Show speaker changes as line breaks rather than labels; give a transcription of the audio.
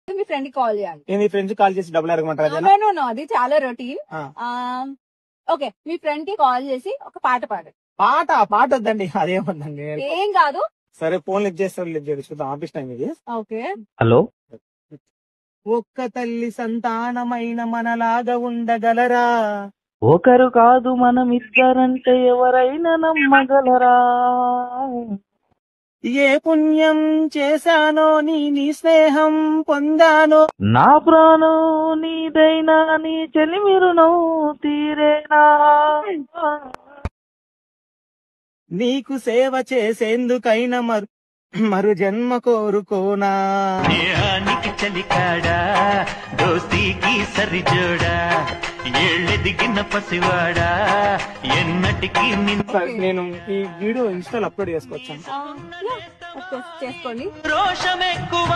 మీ friend కి call చేయాలి.
నేను మీ ఫ్రెండ్స్ కాల్ చేసి డబ్బులు అడగమంటారా?
నో అది చాలా రొటీన్. ఓకే, మీ ఫ్రెండ్ కి కాల్ చేసి ఒక పాట పాడండి.
పాట వద్దండి, అదేమొద్దండి.
ఏం కాదు.
సరే, ఫోన్ లిఫ్ట్ చేస్తాడు, లిఫ్ట్ చేయడు. చూద్దాం, ఆఫీస్ టైం ఇది.
ఓకే.
హలో.
ఒక్క తల్లి సంతానమైన మనలాగా ఉండగలరా?
ఒకరు కాదు మనం ఇద్దరంటే ఎవరైనా నమ్మగలరా?
ఏ పుణ్యం చేశానో నీ స్నేహం పొందానో,
నా ప్రాణం నీదైనా నీ చెలిమిరునో తీరేనా?
నీకు సేవ చేసేందుకైనా మరు జన్మ కోరుకోనా?
స్నేహానికి చలికాడా, దోస్తీకి సరిజోడా, ఏళ్ళెదిగిన పసివాడా, ఎన్నటికి
నేను ఈ వీడియో ఇన్స్టాల్ అప్లోడ్ చేసుకోవచ్చాను.
చేసుకోండి.
రోషం ఎక్కువ